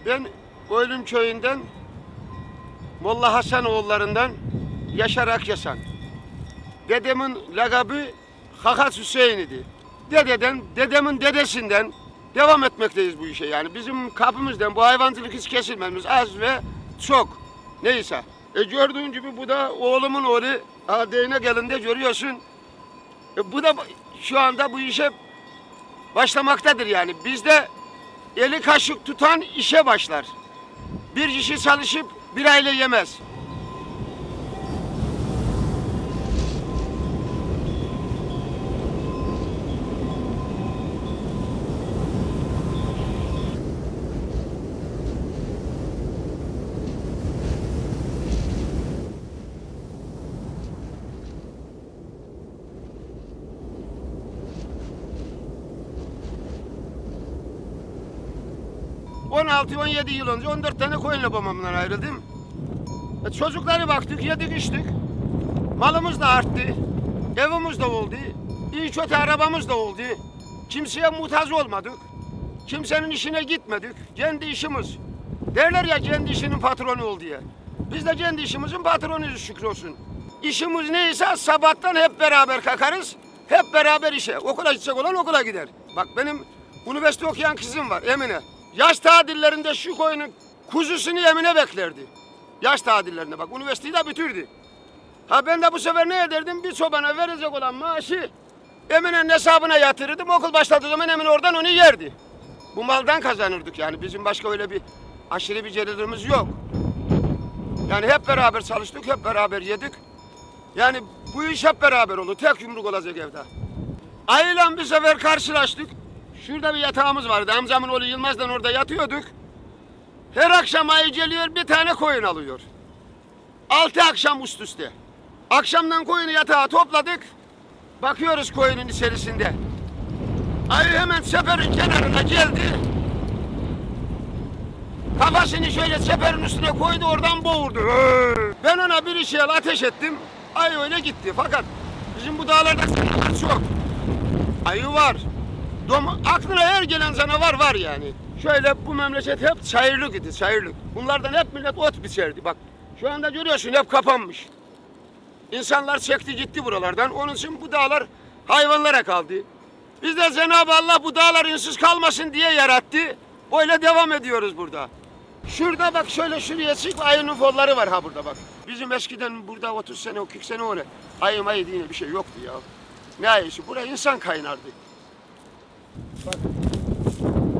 Ben Oylum köyünden Molla Hasan oğullarından Yaşar Akyasan. Dedemin lakabı Hakas Hüseyin idi. Dedemin dedesinden devam etmekteyiz bu işe yani. Bizim kapımızdan bu hayvancılık hiç kesilmemiz az ve çok. Neyse. Gördüğün gibi bu da oğlumun oğlu. Değnek elinde görüyorsun. Bu da şu anda bu işe başlamaktadır yani. Bizde eli kaşık tutan işe başlar. Bir kişi çalışıp bir aile yemez. ...16-17 yıl önce 14 tane koyunla babamdan ayrıldım. Çocuklara baktık, yedik içtik. Malımız da arttı. Evimiz de oldu. İyi kötü arabamız da oldu. Kimseye muhtaç olmadık. Kimsenin işine gitmedik. Kendi işimiz. Derler ya kendi işinin patronu ol diye. Biz de kendi işimizin patronuyuz şükür olsun. İşimiz neyse sabahtan hep beraber kalkarız. Hep beraber işe. Okula gidecek olan okula gider. Bak benim üniversite okuyan kızım var Emine. Yaş tatillerinde şu koyunun kuzusunu Emine beklerdi. Yaş tatillerinde bak üniversiteyi de bitirdi. Ha ben de bu sefer ne ederdim? Bir çobana verecek olan maaşı Emine'nin hesabına yatırırdım. Okul başladığı zaman Emine oradan onu yerdi. Bu maldan kazanırdık yani. Bizim başka öyle bir aşırı bir gelirimiz yok. Yani hep beraber çalıştık, hep beraber yedik. Yani bu iş hep beraber oldu. Tek yumruk olacak evde. Ayıyla bir sefer karşılaştık. Şurada bir yatağımız vardı. Amcamın oğlu Yılmaz'dan orada yatıyorduk. Her akşam ayı geliyor bir tane koyun alıyor. 6 akşam üst üste. Akşamdan koyunu yatağa topladık. Bakıyoruz koyunun içerisinde. Ayı hemen çeperin kenarına geldi. Kafasını şöyle çeperin üstüne koydu oradan boğurdu. Ben ona bir işe ateş ettim. Ayı öyle gitti. Fakat bizim bu dağlarda çok. Ayı var. Aklına her gelen canavar var yani. Şöyle bu memleket hep çayırlık idi, çayırlık. Bunlardan hep millet ot biçerdi bak. Şu anda görüyorsun hep kapanmış. İnsanlar çekti gitti buralardan. Onun için bu dağlar hayvanlara kaldı. Biz de Cenab-ı Allah bu dağlar insız kalmasın diye yarattı. Öyle devam ediyoruz burada. Şurada bak şöyle şuraya çık ayının folları var ha burada bak. Bizim eskiden burada 30 sene 40 sene öyle ayı mayı diye bir şey yoktu ya. Ne işi? Buraya insan kaynardı. Bak.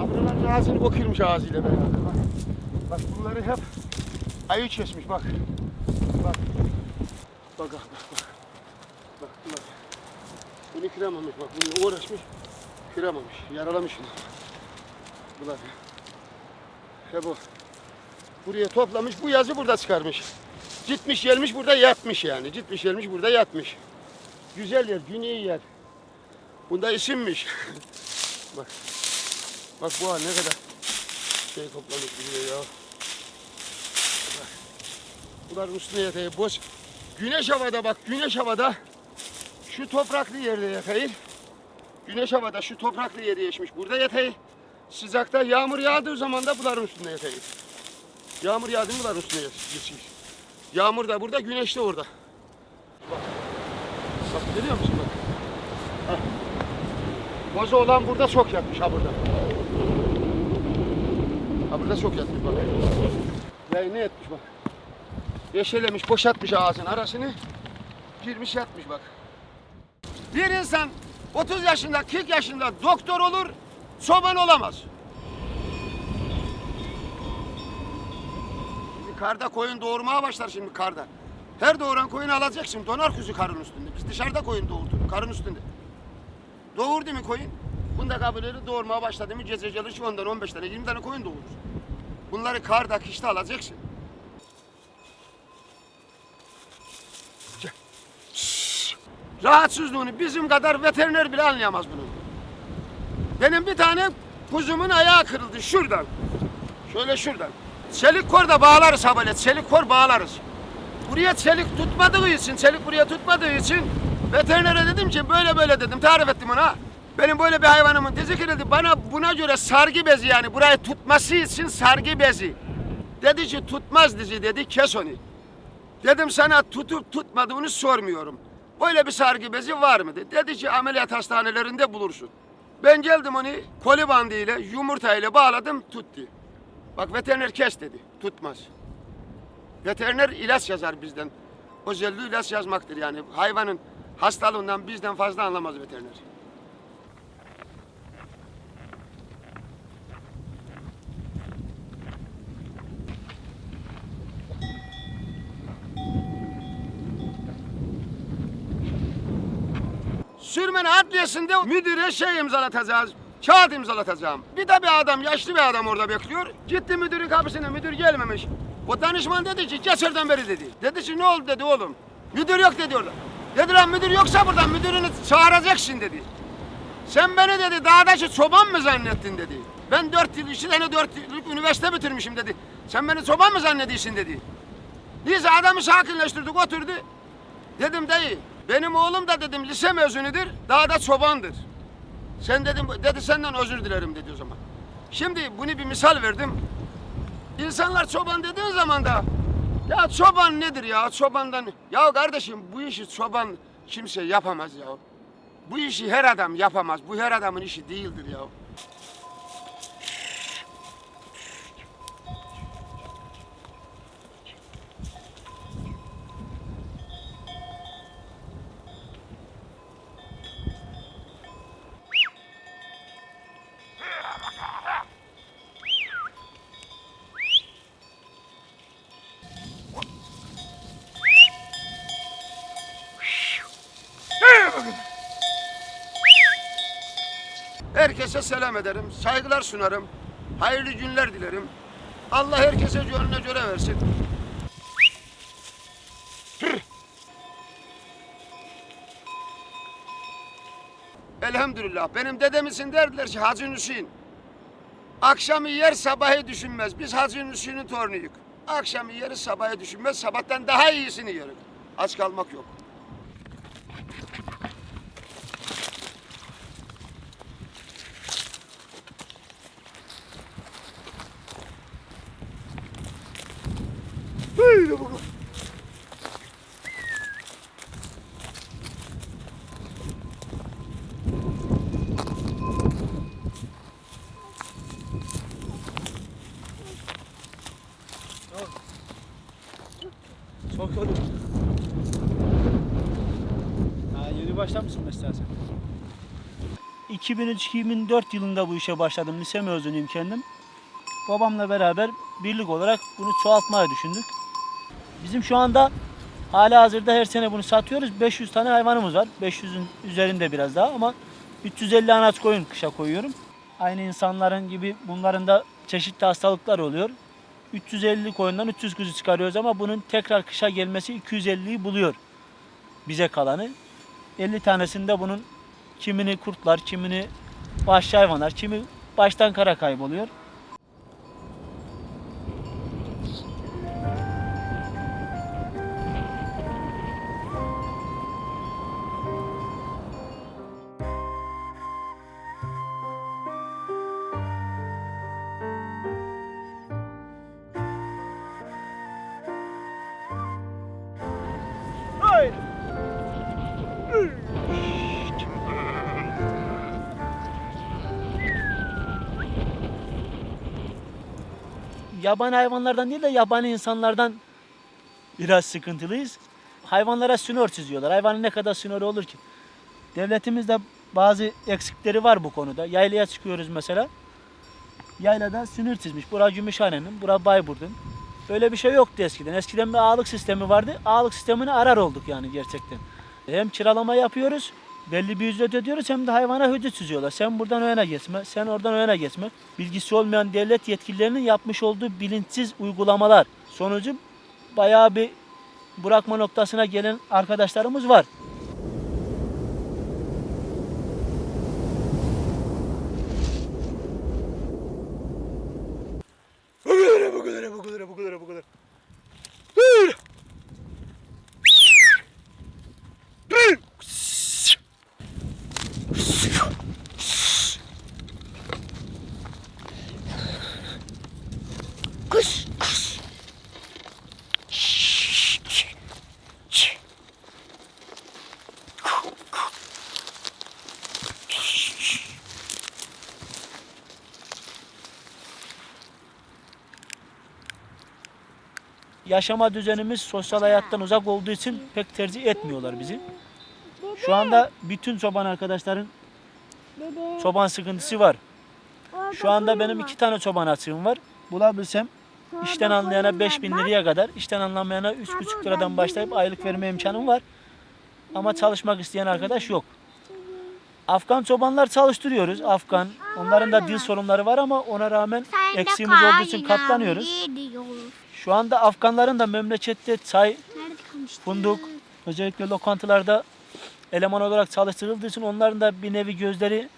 Abralar ağzını bokirmiş ağzıyla beraber. Bak. Bak bunları hep ayı kesmiş bak. Bak. Bak bak bak. Bak bak. Bunu kıramamış bak. Bununla uğraşmış. Kıramamış. Yaralamış. Bunlar. Hep o. Buraya toplamış. Bu yazı burada çıkarmış. Gitmiş gelmiş burada yatmış yani. Gitmiş gelmiş burada yatmış. Güzel yer. Güney yer. Bunda isimmiş. Bak. Bak bu ne kadar şey toplamış buraya ya. Bak. Bunların üstüne yatayı boş. Güneş havada bak. Güneş havada. Şu topraklı yerde yatayı. Güneş havada şu topraklı yerde yaşmış. Burada yatayı. Sıcakta yağmur yağdığı zaman da bunların üstünde yatayı. Yağmur yağdı mı bunların üstüne geçiyor. Yağmur da burada, güneş de orada. Bak. Bak görüyor musun bak. Heh. Bozu olan burada çok yatmış ha burada. Ha burada çok yatmış bak. Ya ne etmiş bak. Yeşelemiş, boşaltmış ağzının arasını. Girmiş yatmış bak. Bir insan 30 yaşında, 40 yaşında doktor olur, çoban olamaz. Şimdi karda koyun doğurmaya başlar şimdi karda. Her doğuran koyunu alacaksın, donar kuzu karın üstünde. Biz dışarıda koyun doğurduk, karın üstünde. Doğurdu mu koyun? Bunda kabileri doğurmaya başladı mı gece çalışır 10'dan 15 tane, 20 tane koyun doğurur. Bunları karda, kışta alacaksın. Rahatsızlığını bizim kadar veteriner bile anlayamaz bunu. Benim bir tane kuzumun ayağı kırıldı şuradan. Şöyle şuradan. Çelik korda bağlarız habale. Çelik kor bağlarız. Buraya çelik tutmadığı için, çelik buraya tutmadığı için veterinere dedim ki böyle böyle dedim. Tarif ettim ona. Benim böyle bir hayvanımın dizi kırıldı. Bana buna göre sargı bezi yani burayı tutması için sargı bezi. Dedi ki tutmaz dizi dedi kes onu. Dedim sana tutup tutmadığını sormuyorum. Böyle bir sargı bezi var mı dedi. Dedi ki ameliyat hastanelerinde bulursun. Ben geldim onu koli bandıyla yumurtayla bağladım tuttu. Bak veteriner kes dedi. Tutmaz. Veteriner ilaç yazar bizden. Özelliği ilaç yazmaktır yani. Hayvanın hastalığından bizden fazla anlamaz veteriner. Sürmene adliyesinde müdüre şey imzalatacağız. Kağıt imzalatacağım. Bir de bir adam, yaşlı bir adam orada bekliyor. Gitti müdürün kapısına, müdür gelmemiş. O danışman dedi ki geçerden beri dedi. Dedi ki ne oldu dedi oğlum. Müdür yok dedi orada. Dedi lan müdür yoksa buradan müdürünü çağıracaksın dedi. Sen beni dedi dağdaki çoban mı zannettin dedi. Ben 4 yıl, 2 tane 4 yıllık üniversite bitirmişim dedi. Sen beni çoban mı zannediyorsun dedi. Neyse adamı sakinleştirdik oturdu. Dedim dayı benim oğlum da dedim lise mezunudur, dağda çobandır. Sen dedim, dedi senden özür dilerim dedi o zaman. Şimdi bunu bir misal verdim. İnsanlar çoban dediğin zaman da ya çoban nedir ya çobandan? Ya kardeşim bu işi çoban kimse yapamaz ya. Bu işi her adam yapamaz. Bu her adamın işi değildir ya. Herkese selam ederim, saygılar sunarım, hayırlı günler dilerim. Allah herkese gönlüne göre versin. Elhamdülillah, benim dedemizin derdiler ki Hacı Hüseyin. Akşamı yer sabahı düşünmez, biz Hacı Hüseyin'in torunuyuk. Akşamı yeri sabahı düşünmez, sabahtan daha iyisini yeriz. Aç kalmak yok. Böyle bakalım. Çok kötü. Ha, açar mısın istersen? 2003-2004 yılında bu işe başladım. Lise mezunuyum kendim. Babamla beraber birlik olarak bunu çoğaltmayı düşündük. Bizim şu anda halihazırda her sene bunu satıyoruz. 500 tane hayvanımız var. 500'ün üzerinde biraz daha ama 350 anaç koyun kışa koyuyorum. Aynı insanların gibi bunların da çeşitli hastalıklar oluyor. 350 koyundan 300 kuzu çıkarıyoruz ama bunun tekrar kışa gelmesi 250'yi buluyor bize kalanı. 50 tanesinde bunun kimini kurtlar, kimini vahşi hayvanlar, kimi baştan kara kayboluyor. Yabani hayvanlardan değil de yabani insanlardan biraz sıkıntılıyız. Hayvanlara sünör çiziyorlar. Hayvanın ne kadar sünörü olur ki? Devletimizde bazı eksikleri var bu konuda. Yaylaya çıkıyoruz mesela. Yaylada sünür çizmiş. Bura Gümüşhane'nin, bura Bayburt'un. Böyle bir şey yoktu eskiden. Eskiden bir ağalık sistemi vardı. Ağalık sistemini arar olduk yani gerçekten. Hem kiralama yapıyoruz, belli bir ücret ödüyoruz hem de hayvana hüdüt çiziyorlar. Sen buradan öne geçme, sen oradan öne geçme. Bilgisi olmayan devlet yetkililerinin yapmış olduğu bilinçsiz uygulamalar sonucu bayağı bir bırakma noktasına gelen arkadaşlarımız var. Bu kadar. Yaşama düzenimiz sosyal hayattan uzak olduğu için pek tercih etmiyorlar bizi. Şu anda bütün çoban arkadaşların çoban sıkıntısı var. Şu anda benim 2 tane çoban açığım var. Bulabilsem işten anlayana 5.000 liraya kadar, işten anlamayana 3,5 liradan başlayıp aylık verme imkanım var. Ama çalışmak isteyen arkadaş yok. Afgan çobanlar çalıştırıyoruz. Afgan. Onların da dil sorunları var ama ona rağmen eksiğimiz olduğu için katlanıyoruz. Şu anda Afganların da memlekette çay, fındık, özellikle lokantalarda eleman olarak çalıştırıldığı için onların da bir nevi gözleri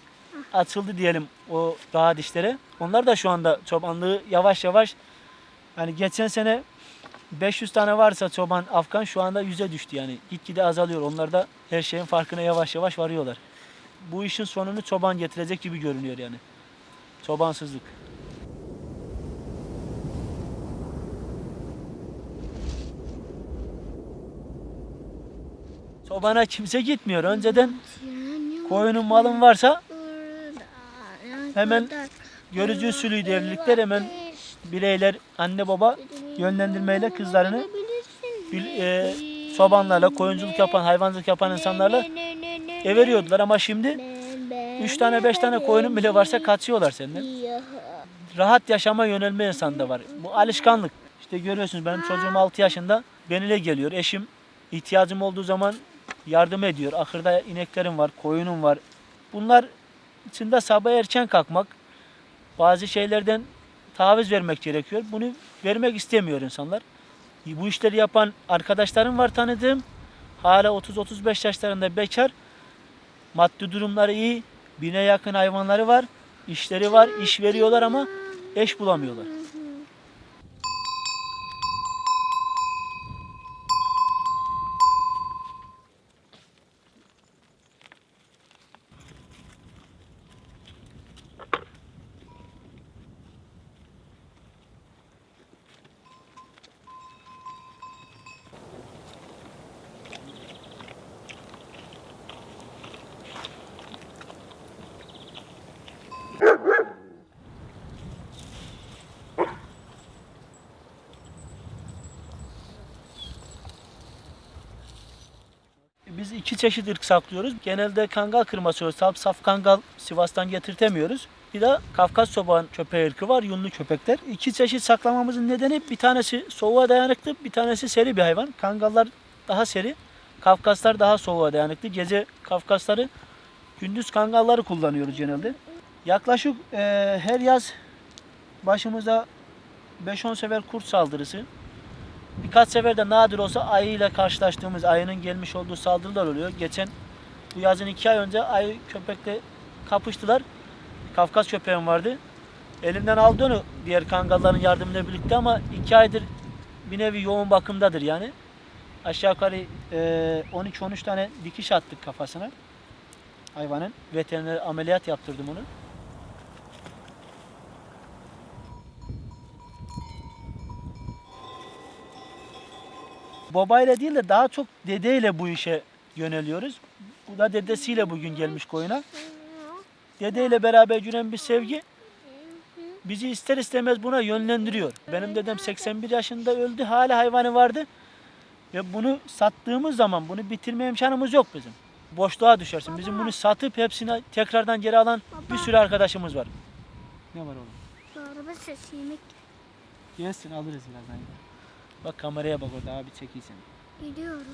açıldı diyelim o rahat işlere. Onlar da şu anda çobanlığı yavaş yavaş, yani geçen sene 500 tane varsa çoban Afgan şu anda 100'e düştü yani. Gitgide azalıyor. Onlar da her şeyin farkına yavaş yavaş varıyorlar. Bu işin sonunu çoban getirecek gibi görünüyor yani. Çobansızlık. Çobana kimse gitmiyor. Önceden koyunun malın varsa hemen görücü usulüydü evlilikler. Hemen bireyler, anne baba yönlendirmeyle kızlarını çobanlarla, koyunculuk yapan, hayvancılık yapan insanlarla veriyordular. Ama şimdi 3 tane 5 tane koyunun bile varsa kaçıyorlar senden. Rahat yaşama yönelme insanda var. Bu alışkanlık. İşte görüyorsunuz benim çocuğum 6 yaşında benimle geliyor. Eşim ihtiyacım olduğu zaman yardım ediyor. Ahırda ineklerim var, koyunum var. Bunlar için de sabah erken kalkmak, bazı şeylerden taviz vermek gerekiyor. Bunu vermek istemiyor insanlar. Bu işleri yapan arkadaşlarım var tanıdığım. Hala 30-35 yaşlarında bekar. Maddi durumları iyi. 1000'e yakın hayvanları var. İşleri var, iş veriyorlar ama eş bulamıyorlar. 2 çeşit ırk saklıyoruz. Genelde kangal kırması, saf kangal Sivas'tan getirtemiyoruz. Bir de Kafkas çoban köpeği ırkı var, yunlu köpekler. 2 çeşit saklamamızın nedeni bir tanesi soğuğa dayanıklı, bir tanesi seri bir hayvan. Kangallar daha seri, Kafkaslar daha soğuğa dayanıklı. Gece Kafkasları, gündüz kangalları kullanıyoruz genelde. Yaklaşık her yaz başımıza 5-10 sefer kurt saldırısı, birkaç sefer de nadir olsa ayıyla karşılaştığımız, ayının gelmiş olduğu saldırılar oluyor. Geçen bu yazın 2 ay önce ayı köpekle kapıştılar. Kafkas köpeğim vardı. Elimden aldı onu diğer kangalların yardımıyla birlikte ama 2 aydır bir nevi yoğun bakımdadır yani. Aşağı yukarı 12-13 tane dikiş attık kafasına hayvanın. Veteriner ameliyat yaptırdım onu. Babayla değil de daha çok dedeyle bu işe yöneliyoruz. Bu da dedesiyle bugün gelmiş koyuna. Dedeyle beraber yürüyen bir sevgi bizi ister istemez buna yönlendiriyor. Benim dedem 81 yaşında öldü, hala hayvanı vardı. Ve bunu sattığımız zaman bunu bitirme imkanımız yok bizim. Boşluğa düşersin. Bizim bunu satıp hepsini tekrardan geri alan bir sürü arkadaşımız var. Ne var oğlum? Bu araba sesi yemek Gelsin alırız birazdan. Bak kameraya bak orada abi çekilsin. gidiyorum.